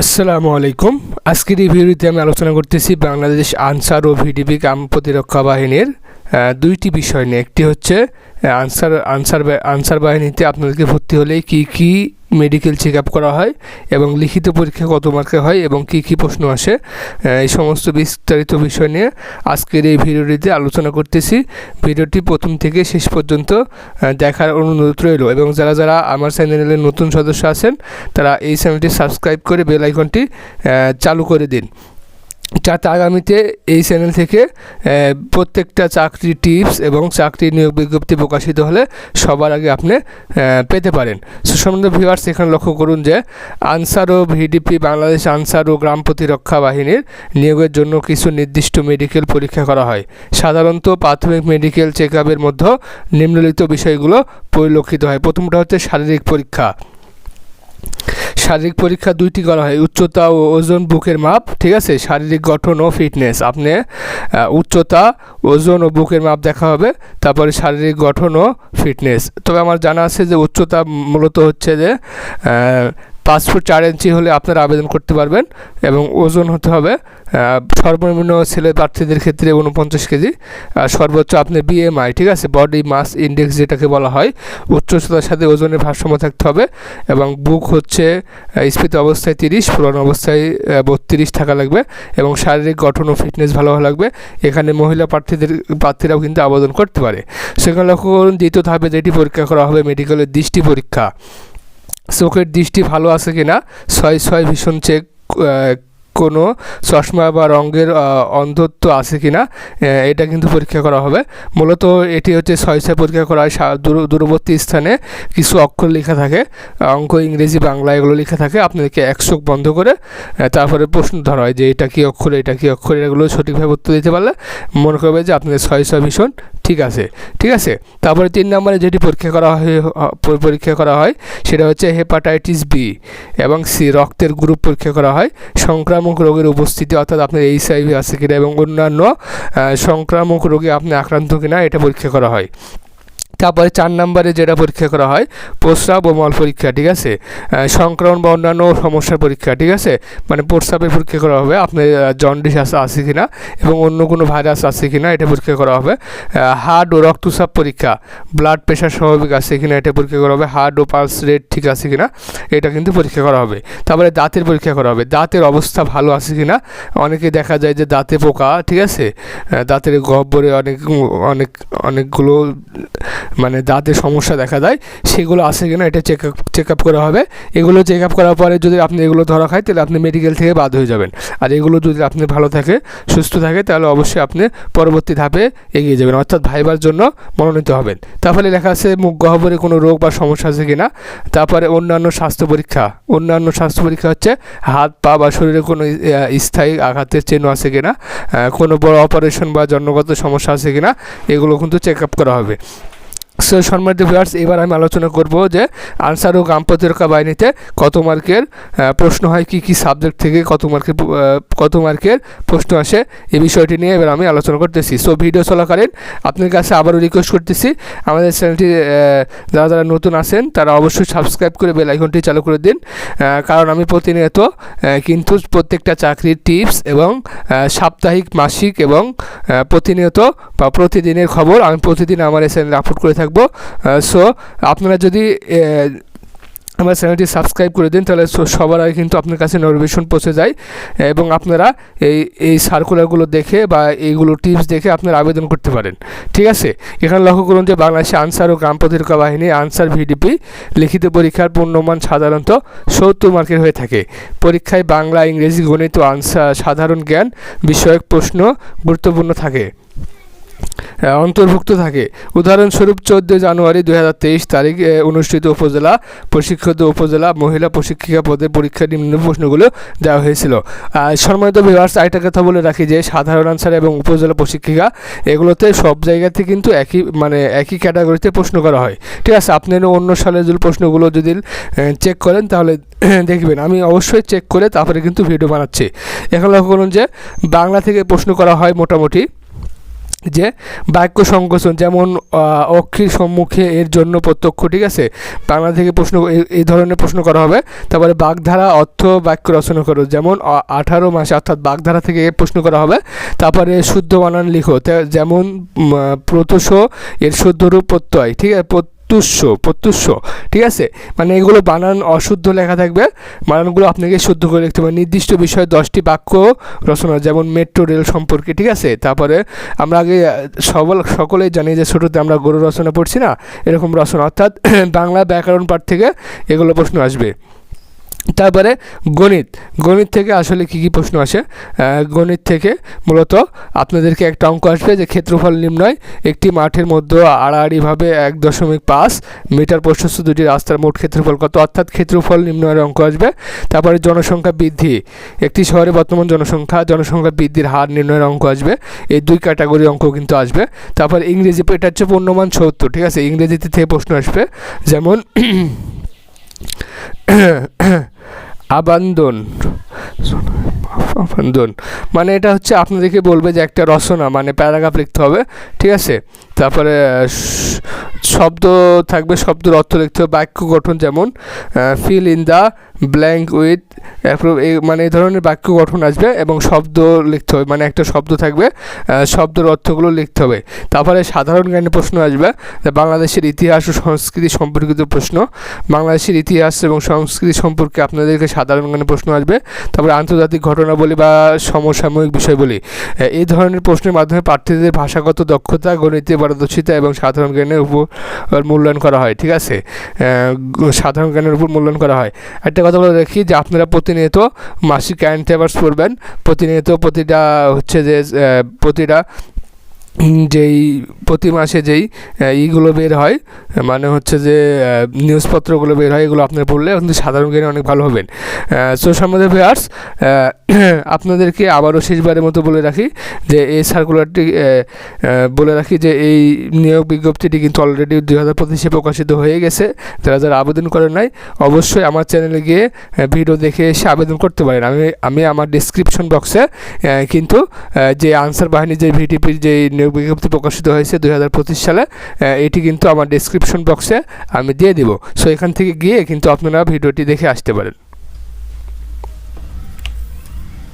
আসসালামু আলাইকুম। আজকের এই ভিডিওতে আমি আলোচনা করতেছি বাংলাদেশ আনসার ও ভিডিপি গ্রাম প্রতিরক্ষা বাহিনীর দুইটি বিষয় নিয়ে। একটি হচ্ছে আনসার বাহিনীতে আপনাদেরকে ভর্তি হলে কি মেডিকেল চেক আপ করা হয় এবং লিখিত পরীক্ষা কত মার্কে হয় এবং কি প্রশ্ন আসে, এই সমস্ত বিস্তারিত বিষয় নিয়ে আজকের এই ভিডিওটিতে আলোচনা করতেছি। ভিডিওটি প্রথম থেকে শেষ পর্যন্ত দেখার অনুরোধ রইল এবং যারা আমার চ্যানেলের নতুন সদস্য আছেন তারা এই চ্যানেলটি সাবস্ক্রাইব করে বেল আইকনটি চালু করে দিন, যাতে আগামীতে এই চ্যানেল থেকে প্রত্যেকটা চাকরির টিপস এবং চাকরি নিয়োগ বিজ্ঞপ্তি প্রকাশিত হলে সবার আগে আপনি পেতে পারেন। সম্বন্ধে ভিউয়ার্স, এখানে লক্ষ্য করুন যে আনসার ও ভিডিপি বাংলাদেশ আনসার ও গ্রাম প্রতিরক্ষা বাহিনীর নিয়োগের জন্য কিছু নির্দিষ্ট মেডিকেল পরীক্ষা করা হয়। সাধারণত প্রাথমিক মেডিকেল চেক আপের মধ্যে নিম্নলিখিত বিষয়গুলো পরিলক্ষিত হয়। প্রথমটা হচ্ছে শারীরিক পরীক্ষা। শারীরিক পরীক্ষা দুইটি করা হয়, উচ্চতা ও ওজন, বুকের মাপ, ঠিক আছে। শারীরিক গঠন ও ফিটনেস, আপনি উচ্চতা, ওজন ও বুকের মাপ দেখা হবে, তারপরে শারীরিক গঠন ও ফিটনেস। তবে আমার জানা আছে যে উচ্চতা মূলত হচ্ছে যে 5 ফুট 4 ইঞ্চি হলে আপনারা আবেদন করতে পারবেন এবং ওজন হতে হবে সর্বনিম্ন ছেলে প্রার্থীদের ক্ষেত্রে 49 কেজি, সর্বোচ্চ আপনার BMI, ঠিক আছে, বডি মাস ইন্ডেক্স যেটাকে বলা হয়, উচ্চতার সাথে ওজনের ভারসাম্য থাকতে হবে এবং বুক হচ্ছে স্ফীত অবস্থায় 30, পুরানো অবস্থায় 32 থাকা লাগবে এবং শারীরিক গঠন ও ফিটনেস ভালো লাগবে। এখানে মহিলা প্রার্থীরাও কিন্তু আবেদন করতে পারে। সেখানে লক্ষ্য করুন, দ্বিতীয় ধাপে যেটি পরীক্ষা করা হবে মেডিকেলের দৃষ্টি পরীক্ষা। চোখের দৃষ্টি ভালো আছে কিনা, 6 ভিশন চেক, কোনো চশমা বা রঙের অন্ধত্ব আছে কিনা, এটা কিন্তু পরীক্ষা করা হবে। মূলত এটি হচ্ছে 6 পরীক্ষা করা হয়। দূরবর্তী স্থানে কিছু অক্ষর লেখা থাকে, অঙ্ক, ইংরেজি, বাংলা এগুলো লেখা থাকে। আপনাদেরকে এক চোখ বন্ধ করে তারপরে প্রশ্ন ধরা হয় যে এটা কি অক্ষর, এটা কি অক্ষর, এগুলো সঠিকভাবে উত্তর দিতে পারলে মনে করবে যে আপনাদের 6 ভীষণ ঠিক আছে। তারপরে 3 নম্বরে যেটি পরীক্ষা করা হয় সেটা হচ্ছে হেপাটাইটিস বি এবং সি, রক্তের গ্রুপ পরীক্ষা করা হয়। সংক্রামক রোগের উপস্থিতি, অর্থাৎ আপনার HIV আছে কিনা এবং অন্যান্য সংক্রামক রোগে আপনি আক্রান্ত কিনা, এটা পরীক্ষা করা হয়। তারপরে 4 নম্বরে যেটা পরীক্ষা করা হয় প্রস্রাব ও মল পরীক্ষা, ঠিক আছে। সংক্রমণ বা অন্যান্য সমস্যার পরীক্ষা, ঠিক আছে, মানে প্রস্রাবের পরীক্ষা করা হবে, আপনার জন্ডিস আছে কিনা এবং অন্য কোনো ভাইরাস আছে কিনা, এটা পরীক্ষা করা হবে। হার্ট ও রক্তচাপ পরীক্ষা, ব্লাড প্রেশার স্বাভাবিক আছে কিনা, এটা পরীক্ষা করা হবে। হার্ট ও পালস রেট ঠিক আছে কিনা, এটা কিন্তু পরীক্ষা করা হবে। তারপরে দাঁতের পরীক্ষা করা হবে, দাঁতের অবস্থা ভালো আছে কিনা। অনেকে দেখা যায় যে দাঁতে পোকা, ঠিক আছে, দাঁতের গহ্বরে অনেকগুলো মানে দাঁতের সমস্যা দেখা দেয়, সেগুলো আছে কিনা এটা চেক আপ করা হবে। এগুলো চেক আপ করার পরে যদি আপনি এগুলো ধরা খায় তাহলে আপনি মেডিকেল থেকে বাদ হয়ে যাবেন। আর এগুলো যদি আপনি ভালো থাকে, সুস্থ থাকে, তাহলে অবশ্যই আপনি পরবর্তী ধাপে এগিয়ে যাবেন, অর্থাৎ ভাইবার জন্য মনোনীত হবেন। তারপরে লেখা আছে মুখ গহ্বরে কোনো রোগ বা সমস্যা আছে কিনা। তারপরে অন্যান্য স্বাস্থ্য পরীক্ষা হচ্ছে হাত, পা বা শরীরে কোনো স্থায়ী আঘাতের চিহ্ন আছে কিনা, কোনো বড় অপারেশন বা জন্মগত সমস্যা আছে কিনা, এগুলো কিন্তু চেক আপ করা হবে। সম্মানিত ভিউয়ার্স, এবার আমি আলোচনা করব যে আনসার ও গ্রাম প্রতিরক্ষা বাহিনীতে কত মার্কের প্রশ্ন হয়, কি সাবজেক্ট থেকে কত মার্কের প্রশ্ন আসে, এই বিষয়টি নিয়ে এবার আমি আলোচনা করতেছি। ভিডিও চলাকালীন আপনার কাছে আবারও রিকোয়েস্ট করতেছি, আমাদের চ্যানেলটি যারা নতুন আছেন তারা অবশ্যই সাবস্ক্রাইব করে বেল আইকনটি চালু করে দিন, কারণ আমি প্রতিনিয়ত কিন্তু প্রত্যেকটা চাকরির টিপস এবং সাপ্তাহিক, মাসিক এবং প্রতিনিয়ত বা প্রতিদিনের খবর আমি প্রতিদিন আমার এই চ্যানেলে আপলোড করে থাকবো। আপনারা যদি আমার চ্যানেলটি সাবস্ক্রাইব করে দিন তাহলে সবার আগে কিন্তু আপনার কাছে নোটিফিকেশন পৌঁছে যায় এবং আপনারা এই সার্কুলারগুলো দেখে বা এইগুলো টিপস দেখে আপনারা আবেদন করতে পারেন, ঠিক আছে। এখানে লক্ষ্য করুন যে বাংলাদেশে আনসার ও গ্রাম প্রতিরক্ষা বাহিনী আনসার ভিডিপি লিখিত পরীক্ষার পূর্ণমান সাধারণত 70 মার্কের হয়ে থাকে। পরীক্ষায় বাংলা, ইংরেজি, গণিত ও সাধারণ জ্ঞান বিষয়ক প্রশ্ন গুরুত্বপূর্ণ অন্তর্ভুক্ত থাকে। উদাহরণস্বরূপ 14 জানুয়ারি 2023 তারিখে অনুষ্ঠিত উপজেলা মহিলা প্রশিক্ষিকা পদে পরীক্ষার নিম্ন প্রশ্নগুলো দেওয়া হয়েছিল। সম্মানিত ভিউয়ার্স, আরেকটা কথা বলে রাখি যে সাধারণ আনসার এবং উপজেলা প্রশিক্ষিকা এগুলোতে সব জায়গাতে কিন্তু একই ক্যাটাগরিতে প্রশ্ন করা হয়, ঠিক আছে। আপনি অন্য সালের যদি প্রশ্নগুলো যদি চেক করেন তাহলে দেখবেন আমি অবশ্যই চেক করে তারপরে কিন্তু ভিডিও বানাচ্ছি। এখন লক্ষ্য করুন যে বাংলা থেকে প্রশ্ন করা হয় মোটামুটি যে বাক্য সংকোচন, যেমন অক্ষির সম্মুখে এর জন্য প্রত্যক্ষ, ঠিক আছে, বাংলা থেকে প্রশ্ন এই ধরনের প্রশ্ন করা হবে। তারপরে বাগধারা অর্থ বাক্য রচনা করো, যেমন 18 মাসে, অর্থাৎ বাগধারা থেকে প্রশ্ন করা হবে। তারপরে শুদ্ধ বানান লিখো, যেমন প্রত্যুষ এর শুদ্ধ রূপ প্রত্যয়, ঠিক আছে, প্রত্যুষ, ঠিক আছে, মানে এগুলো বানান অশুদ্ধ লেখা থাকবে, বানানগুলো আপনাকে শুদ্ধ করে লিখতে হবে। নির্দিষ্ট বিষয়ে 10টি বাক্য রচনা, যেমন মেট্রো রেল সম্পর্কে, ঠিক আছে। তারপরে আমরা আগে সকলেই জানি যে ছোটোতে আমরা গরু রচনা পড়ছি না, এরকম রচনা, অর্থাৎ বাংলা ব্যাকরণ পাঠ থেকে এগুলো প্রশ্ন আসবে। তারপরে গণিত থেকে আসলে কী প্রশ্ন আসে, গণিত থেকে মূলত আপনাদেরকে একটা অঙ্ক আসবে যে ক্ষেত্রফল নির্ণয়, একটি মাঠের মধ্যে আড়াআড়িভাবে 1.5 মিটার প্রশস্ত দুটি রাস্তার মোট ক্ষেত্রফল কত, অর্থাৎ ক্ষেত্রফল নির্ণয়ের অঙ্ক আসবে। তারপরে জনসংখ্যা বৃদ্ধি, একটি শহরে বর্তমান জনসংখ্যা বৃদ্ধির হার নির্ণয়ের অঙ্ক আসবে। এই 2 ক্যাটাগরির অঙ্ক কিন্তু আসবে। তারপর ইংরেজি, এটা হচ্ছে পূর্ণমান 70, ঠিক আছে, ইংরেজিতে থেকে প্রশ্ন আসবে, যেমন আবান্দন, মানে এটা হচ্ছে আপনাদেরকে বলবে যে একটা রচনা, মানে প্যারাগ্রাফ লিখতে হবে, ঠিক আছে। তারপরে শব্দ থাকবে, শব্দের অর্থ লিখতে হবে। বাক্য গঠন, যেমন fill in the blank with, মানে এই ধরনের বাক্য গঠন আসবে, এবং শব্দ লিখতে হবে, মানে একটা শব্দ থাকবে, শব্দের অর্থগুলো লিখতে হবে। তারপরে সাধারণ জ্ঞানের প্রশ্ন আসবে, বাংলাদেশের ইতিহাস ও সংস্কৃতি সম্পর্কিত প্রশ্ন, বাংলাদেশের ইতিহাস এবং সংস্কৃতি সম্পর্কে আপনাদেরকে সাধারণ জ্ঞানের প্রশ্ন আসবে। তারপরে আন্তর্জাতিক ঘটনাবলী বা সমসাময়িক বিষয়বলী, এই ধরনের প্রশ্নের মাধ্যমে প্রার্থীদের ভাষাগত দক্ষতা, গণিতে পারদর্শিতা এবং সাধারণ জ্ঞানের উপর মূল্যায়ন করা হয়, ঠিক আছে, সাধারণ জ্ঞানের উপর মূল্যায়ন করা হয়। একটা কথা বলে রাখি যে আপনারা প্রতিনিয়ত মাসিক কারেন্ট অ্যাফেয়ার্স পড়বেন, প্রতিনিয়ত প্রতিটা যেই প্রতি মাসে যেই ইগুলো বের হয়, মানে হচ্ছে যে নিউজপত্রগুলো বের হয়, এগুলো আপনারা পড়লে কিন্তু সাধারণ জ্ঞানে অনেক ভালো হবেন। সো সম্মানিত ভিউয়ার্স, আপনাদেরকে আবারও শেষবারের মতো বলে রাখি যে এই সার্কুলারটি বলে রাখি যে এই নিয়োগ বিজ্ঞপ্তিটি কিন্তু অলরেডি 2025-এ প্রকাশিত হয়ে গেছে। যারা আবেদন করেন নাই, অবশ্যই আমার চ্যানেলে গিয়ে ভিডিও দেখে এসে আবেদন করতে পারেন। আমি আমার ডিসক্রিপশন বক্সে কিন্তু যে আনসার বাহিনী, যে ভিটিপির যে নিয়োগ বিজ্ঞপ্তি প্রকাশিত হয়েছে 2025 সালে, এটি কিন্তু আমার ডেসক্রিপশন বক্সে আমি দিয়ে দিব। সো এখান থেকে গিয়ে কিন্তু আপনারা ভিডিওটি দেখে আসতে পারেন।